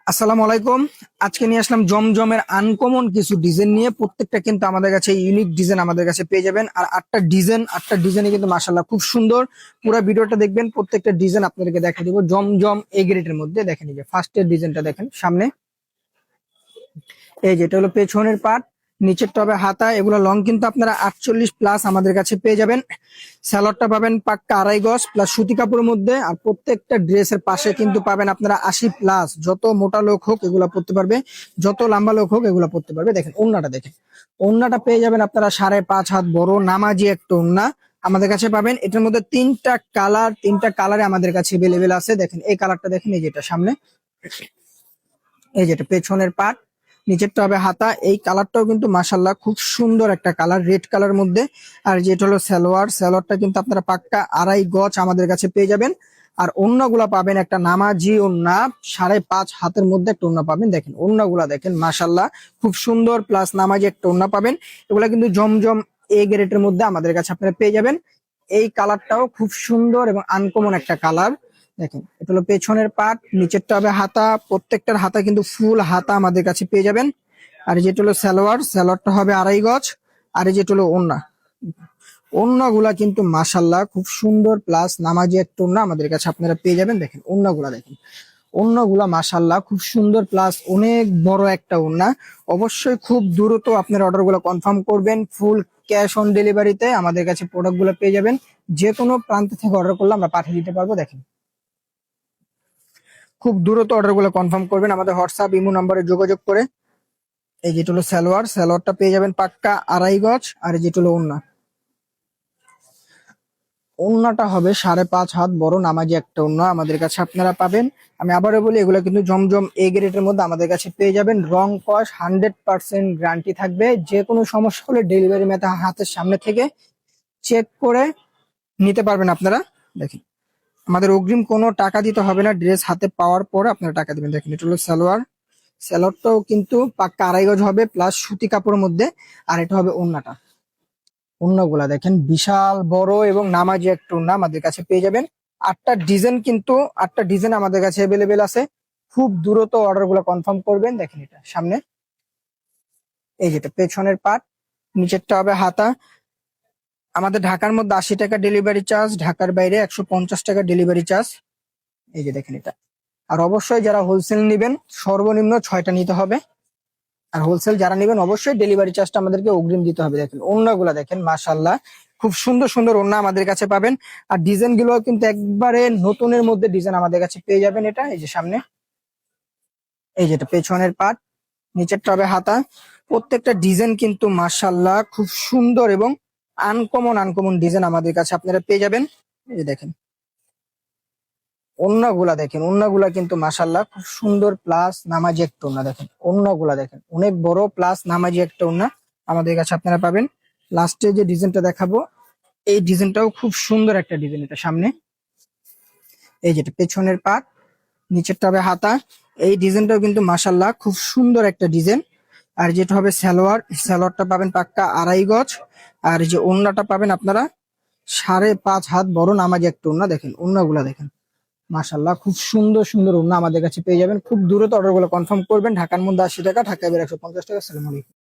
আসসালামু আলাইকুম। আজকে নিয়ে আসলাম জমজমের আনকমন কিছু ডিজাইন নিয়ে। প্রত্যেকটা কিন্তু আমাদের কাছে ইউনিক ডিজাইন আমাদের কাছে পেয়ে যাবেন। আর আটটা ডিজাইনই কিন্তু মাশাআল্লাহ খুব সুন্দর। পুরো ভিডিওটা দেখবেন, প্রত্যেকটা ডিজাইন আপনাদেরকে দেখা দিব জমজম এ গ্রেডের মধ্যে। দেখেন, এই যে ফার্স্টের ডিজাইনটা দেখেন সামনে, এই যেটা হলো পেছনের পার্ট, নিচেরটা হবে হাতা। এগুলো লং কিন্তু আপনারা 48+ আমাদের কাছে পেয়ে যাবেন। স্যালোয়ারটা পাবেন পাক্কা 2.5 গজ প্লাস সুতি কাপড়ের মধ্যে। আর প্রত্যেকটা ড্রেসের পাশে কিন্তু পাবেন আপনারা 80+। যত মোটা লোক হোক এগুলা পড়তে পারবে, যত লম্বা লোক হোক এগুলা পড়তে পারবে। দেখেন ওন্নাটা দেখেন, ওন্নাটা পেয়ে যাবেন আপনারা 5.5 হাত বড় নামাজি একটা ওন্না আমাদের কাছে পাবেন। এটার মধ্যে তিনটা কালারে আমাদের কাছে এভেলেবেল আছে। দেখেন এই কালারটা দেখেন, এই যেটা সামনে, এই যেটা পেছনের পার্ট, নিচেরটা হবে হাতা। এই কালারটাও কিন্তু মাশাল্লাহ খুব সুন্দর একটা কালার, রেড কালার মধ্যে। আর যেটা হলো সালোয়ারটা কিন্তু আপনারা পাক্কা 2.5 গজ আমাদের কাছে পেয়ে যাবেন। আর ওড়নাগুলা পাবেন একটা নামাজি ওড়না, 5.5 হাতের মধ্যে একটা ওড়না পাবেন। দেখেন ওড়নাগুলা দেখেন মাশাল্লাহ খুব সুন্দর, প্লাস নামাজি একটা ওড়না পাবেন। এগুলা কিন্তু জমজম এ গ্রেডের মধ্যে আমাদের কাছে আপনারা পেয়ে যাবেন। এই কালারটাও খুব সুন্দর এবং আনকমন একটা কালার। দেখেন এটা হলো পেছনের পার্ট, নিচেরটা হবে হাতা। প্রত্যেকটার হাতা কিন্তু ফুল হাতা আমাদের কাছে পেয়ে যাবেন। আর যেটা হলো সালোয়ারটা হবে 2.5 গজ। আর এই যেটা হলো ওড়না, ওড়নাগুলা কিন্তু মাশাল্লাহ খুব সুন্দর, প্লাস নামাজি একটা ওড়না আমাদের কাছে আপনারা পেয়ে যাবেন। দেখেন ওড়নাগুলা দেখেন, ওড়নাগুলা মাশাল্লাহ খুব সুন্দর, প্লাস অনেক বড় একটা ওড়না। অবশ্যই খুব দ্রুত আপনার অর্ডারগুলো কনফার্ম করবেন। ফুল ক্যাশ অন ডেলিভারিতে আমাদের কাছে প্রোডাক্টগুলো পেয়ে যাবেন। যে কোনো প্রান্ত থেকে অর্ডার করলে আমরা পাঠিয়ে দিতে পারবো। দেখেন খুব দ্রুত অর্ডারগুলো কনফার্ম করবেন আমাদের হোয়াটসঅ্যাপ ইমো নম্বরে যোগাযোগ করে। এই যেটা হলো সালোয়ারটা পেয়ে যাবেন পাক্কা 2.5 গজ। আর এই যেটা হলো ওড়নাটা হবে 5.5 হাত বড় নামাজি একটা ওড়না আমাদের কাছে আপনারা পাবেন। আমি আবারও বলি, এগুলো কিন্তু জমজম এ গ্রেডের মধ্যে আমাদের কাছে পেয়ে যাবেন। রং কস 100% গ্যারান্টি থাকবে। যে কোনো সমস্যা হলে ডেলিভারি ম্যান হাতের সামনে থেকে চেক করে নিতে পারবেন আপনারা। দেখেন আমাদের অগ্রিম কোনো টাকা দিতে হবে না, ড্রেস হাতে পাওয়ার পরে আপনারা টাকা দিবেন। দেখেন এটা হলো সালোয়ারটাও কিন্তু পাক্কা 2.5 গজ হবে প্লাস সুতি কাপড়ের মধ্যে। আর এটা হবে ওড়নাটা, ওড়নাগুলা দেখেন বিশাল বড় এবং নামাজি একটা ওড়না আমাদের কাছে পেয়ে যাবেন। আটটা ডিজাইন আমাদের কাছে অ্যাভেলেবেল আছে। খুব দ্রুত অর্ডার গুলো কনফার্ম করবেন। দেখেন এটা সামনে, এই যেটা পেছনের পার্ট, নিচেরটা হবে হাতা। আমাদের ঢাকার মধ্যে 80 টাকা ডেলিভারি চার্জ, ঢাকার বাইরে 150 টাকা ডেলিভারি চার্জ। এই যে দেখেন এটা। আর অবশ্যই যারা হোলসেল নিবেন সর্বনিম্ন 6টা নিতে হবে। আর হোলসেল যারা নেবেন অবশ্যই ডেলিভারি চার্জটা আমাদেরকে অগ্রিম দিতে হবে। দেখেন ওড়নাগুলা দেখেন মাশাআল্লাহ খুব সুন্দর সুন্দর ওড়না আমাদের কাছে পাবেন। আর ডিজাইন গুলো কিন্তু একবারে নতুনের মধ্যে ডিজাইন আমাদের কাছে পেয়ে যাবেন। এটা এই যে সামনে, এই যেটা পেছনের পার্ট, নিচেরটা হবে হাতা। প্রত্যেকটা ডিজাইন কিন্তু মাশাআল্লাহ খুব সুন্দর এবং আনকমন ডিজাইন আমাদের কাছে আপনারা পেয়ে যাবেন। এই যে দেখেন ওড়নাগুলা দেখেন, ওড়নাগুলা কিন্তু মাশাআল্লাহ খুব সুন্দর, প্লাস নামাজি একটা ওড়না। দেখেন ওড়নাগুলা দেখেন অনেক বড়, প্লাস নামাজি একটা ওড়না আমাদের কাছে আপনারা পাবেন। লাস্টে যে ডিজাইনটা দেখাবো, এই ডিজাইনটাও খুব সুন্দর একটা ডিজাইন। এটা সামনে, এই যেটা পেছনের পার্ট, নিচেরটা হবে হাতা। এই ডিজাইনটাও কিন্তু মাশাআল্লাহ খুব সুন্দর একটা ডিজাইন। আর যেটা হবে সালোয়ারটা পাবেন পাক্কা 2.5 গজ। আর এই যে ওড়নাটা পাবেন আপনারা 5.5 হাত বড় নামাজি একটা ওড়না। দেখেন ওড়নাগুলা দেখেন মাশাআল্লাহ খুব সুন্দর সুন্দর ওড়না আমাদের কাছে পেয়ে যাবেন। খুব দ্রুত অর্ডার গুলো কনফার্ম করবেন। ঢাকার মধ্যে 80 টাকা, ঢাকার বাইরে 150 টাকা। আসসালামু আলাইকুম।